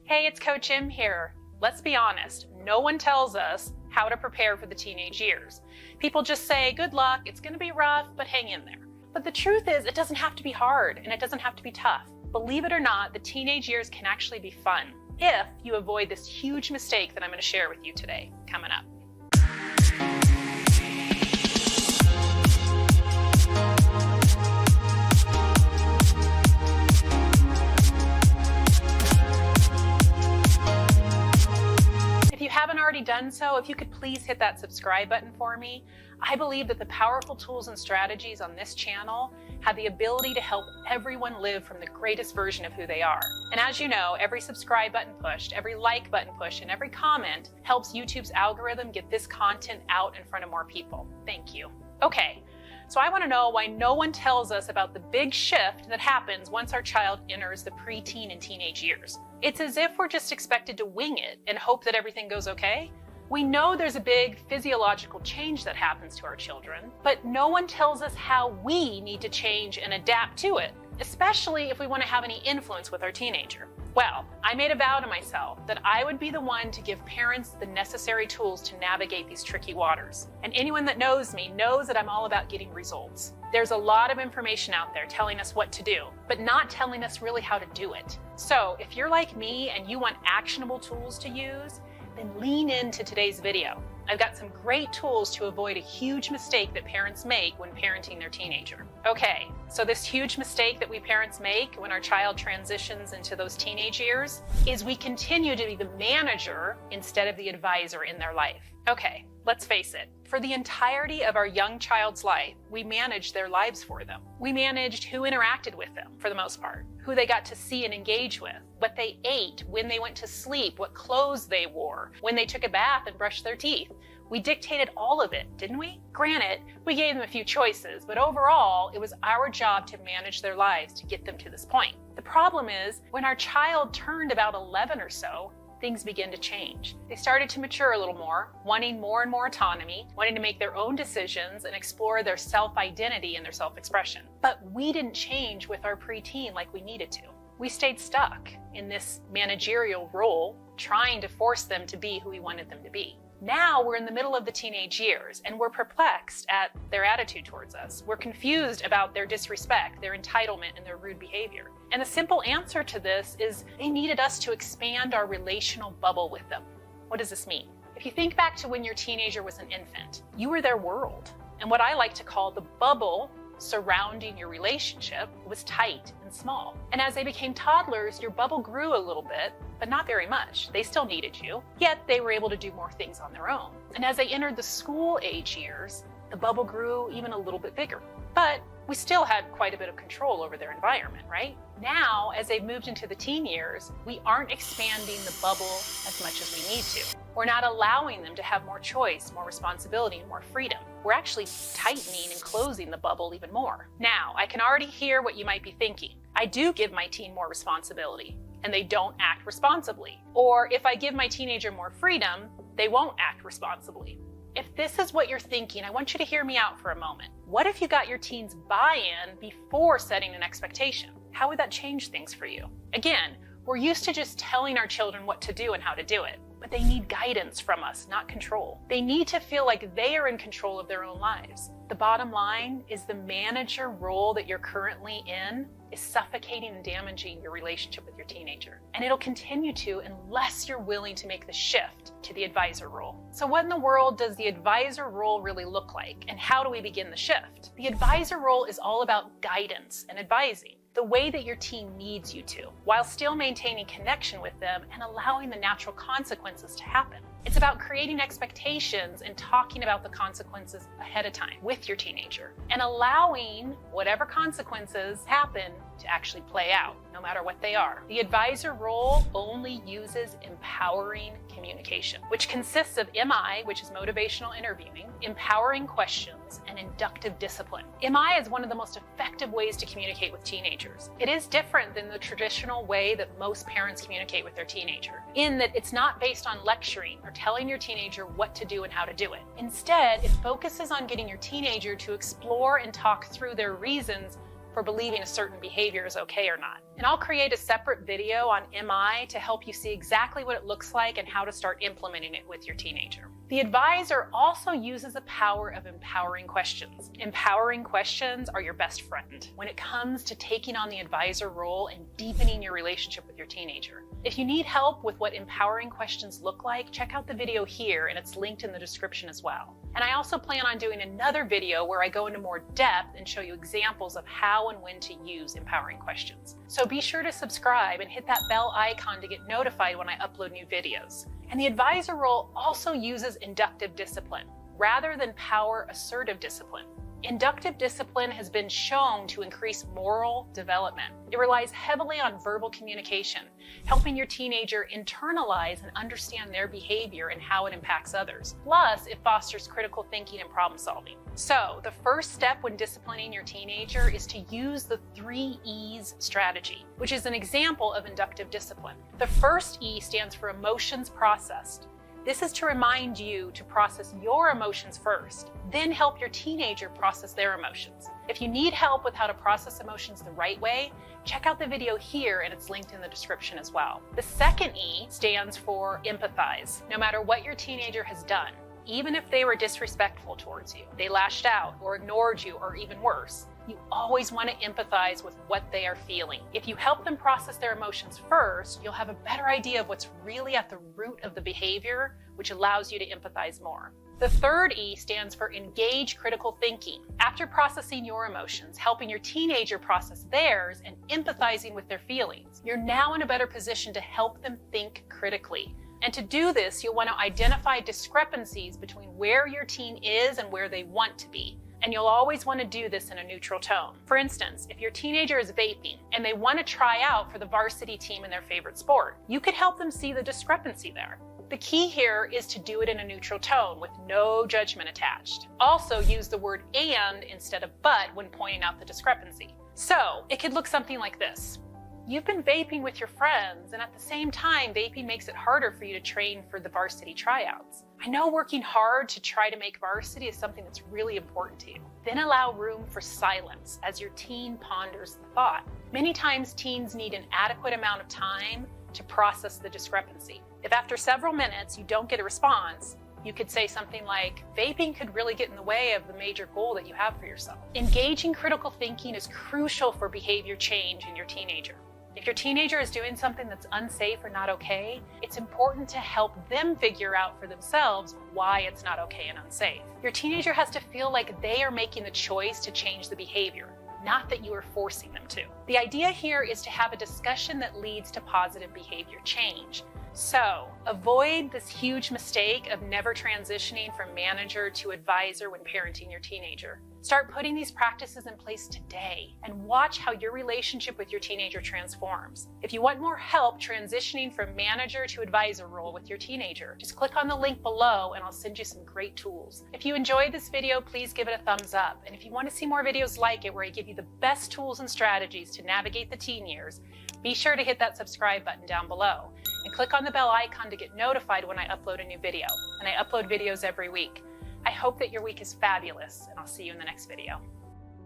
Hey, it's Coach Em here. Let's be honest, no one tells us how to prepare for the teenage years. People just say, good luck, it's gonna be rough, but hang in there. But the truth is, it doesn't have to be hard and it doesn't have to be tough. Believe it or not, the teenage years can actually be fun if you avoid this huge mistake that I'm gonna share with you today, coming up. If you haven't already done so, if you could please hit that subscribe button for me. I believe that the powerful tools and strategies on this channel have the ability to help everyone live from the greatest version of who they are. And as you know, every subscribe button pushed, every like button pushed, and every comment helps YouTube's algorithm get this content out in front of more people. Thank you. Okay, so I want to know why no one tells us about the big shift that happens once our child enters the preteen and teenage years. It's as if we're just expected to wing it and hope that everything goes okay. We know there's a big physiological change that happens to our children, but no one tells us how we need to change and adapt to it, especially if we want to have any influence with our teenager. Well, I made a vow to myself that I would be the one to give parents the necessary tools to navigate these tricky waters. And anyone that knows me knows that I'm all about getting results. There's a lot of information out there telling us what to do, but not telling us really how to do it. So if you're like me and you want actionable tools to use, then lean into today's video. I've got some great tools to avoid a huge mistake that parents make when parenting their teenager. Okay, so this huge mistake that we parents make when our child transitions into those teenage years is we continue to be the manager instead of the advisor in their life. Okay, let's face it. For the entirety of our young child's life, we managed their lives for them. We managed who interacted with them, for the most part, who they got to see and engage with, what they ate, when they went to sleep, what clothes they wore, when they took a bath and brushed their teeth. We dictated all of it, didn't we? Granted, we gave them a few choices, but overall, it was our job to manage their lives to get them to this point. The problem is, when our child turned about 11 or so, things began to change. They started to mature a little more, wanting more and more autonomy, wanting to make their own decisions and explore their self-identity and their self-expression. But we didn't change with our preteen like we needed to. We stayed stuck in this managerial role, trying to force them to be who we wanted them to be. Now we're in the middle of the teenage years and we're perplexed at their attitude towards us. We're confused about their disrespect, their entitlement, and their rude behavior. And the simple answer to this is they needed us to expand our relational bubble with them. What does this mean? If you think back to when your teenager was an infant, you were their world. And what I like to call the bubble surrounding your relationship was tight and small. And as they became toddlers, your bubble grew a little bit, but not very much. They still needed you, yet they were able to do more things on their own. And as they entered the school age years, the bubble grew even a little bit bigger. But we still had quite a bit of control over their environment, right? Now, as they've moved into the teen years, we aren't expanding the bubble as much as we need to. We're not allowing them to have more choice, more responsibility, and more freedom. We're actually tightening and closing the bubble even more. Now, I can already hear what you might be thinking. I do give my teen more responsibility, and they don't act responsibly. Or if I give my teenager more freedom, they won't act responsibly. If this is what you're thinking, I want you to hear me out for a moment. What if you got your teen's buy-in before setting an expectation? How would that change things for you? Again, we're used to just telling our children what to do and how to do it, but they need guidance from us, not control. They need to feel like they are in control of their own lives. The bottom line is the manager role that you're currently in is suffocating and damaging your relationship with your teenager. And it'll continue to unless you're willing to make the shift to the advisor role. So what in the world does the advisor role really look like? And how do we begin the shift? The advisor role is all about guidance and advising, the way that your teen needs you to, while still maintaining connection with them and allowing the natural consequences to happen. It's about creating expectations and talking about the consequences ahead of time with your teenager and allowing whatever consequences happen to actually play out, no matter what they are. The advisor role only uses empowering communication, which consists of MI, which is motivational interviewing, empowering questions, and inductive discipline. MI is one of the most effective ways to communicate with teenagers. It is different than the traditional way that most parents communicate with their teenager, in that it's not based on lecturing or telling your teenager what to do and how to do it. Instead, it focuses on getting your teenager to explore and talk through their reasons for believing a certain behavior is okay or not. And I'll create a separate video on MI to help you see exactly what it looks like and how to start implementing it with your teenager. The advisor also uses the power of empowering questions. Empowering questions are your best friend when it comes to taking on the advisor role and deepening your relationship with your teenager. If you need help with what empowering questions look like, check out the video here, and it's linked in the description as well. And I also plan on doing another video where I go into more depth and show you examples of how and when to use empowering questions. So be sure to subscribe and hit that bell icon to get notified when I upload new videos. And the advisor role also uses inductive discipline rather than power assertive discipline. Inductive discipline has been shown to increase moral development. It relies heavily on verbal communication, helping your teenager internalize and understand their behavior and how it impacts others. Plus, it fosters critical thinking and problem solving. So, the first step when disciplining your teenager is to use the 3 E's strategy, which is an example of inductive discipline. The first E stands for emotions processed. This is to remind you to process your emotions first, then help your teenager process their emotions. If you need help with how to process emotions the right way, check out the video here, and it's linked in the description as well. The second E stands for empathize. No matter what your teenager has done, even if they were disrespectful towards you, they lashed out or ignored you, or even worse, you always want to empathize with what they are feeling. If you help them process their emotions first, you'll have a better idea of what's really at the root of the behavior, which allows you to empathize more. The third E stands for engage critical thinking. After processing your emotions, helping your teenager process theirs, and empathizing with their feelings, you're now in a better position to help them think critically. And to do this, you'll want to identify discrepancies between where your teen is and where they want to be. And you'll always want to do this in a neutral tone. For instance, if your teenager is vaping and they want to try out for the varsity team in their favorite sport, you could help them see the discrepancy there. The key here is to do it in a neutral tone with no judgment attached. Also use the word and instead of but when pointing out the discrepancy. So it could look something like this. You've been vaping with your friends, and at the same time, vaping makes it harder for you to train for the varsity tryouts. I know working hard to try to make varsity is something that's really important to you. Then allow room for silence as your teen ponders the thought. Many times teens need an adequate amount of time to process the discrepancy. If after several minutes you don't get a response, you could say something like, vaping could really get in the way of the major goal that you have for yourself. Engaging critical thinking is crucial for behavior change in your teenager. If your teenager is doing something that's unsafe or not okay, it's important to help them figure out for themselves why it's not okay and unsafe. Your teenager has to feel like they are making the choice to change the behavior, not that you are forcing them to. The idea here is to have a discussion that leads to positive behavior change. So, avoid this huge mistake of never transitioning from manager to advisor when parenting your teenager. Start putting these practices in place today and watch how your relationship with your teenager transforms. If you want more help transitioning from manager to advisor role with your teenager, just click on the link below and I'll send you some great tools. If you enjoyed this video, please give it a thumbs up. And if you want to see more videos like it where I give you the best tools and strategies to navigate the teen years, be sure to hit that subscribe button down below and click on the bell icon to get notified when I upload a new video. And I upload videos every week. I hope that your week is fabulous, and I'll see you in the next video.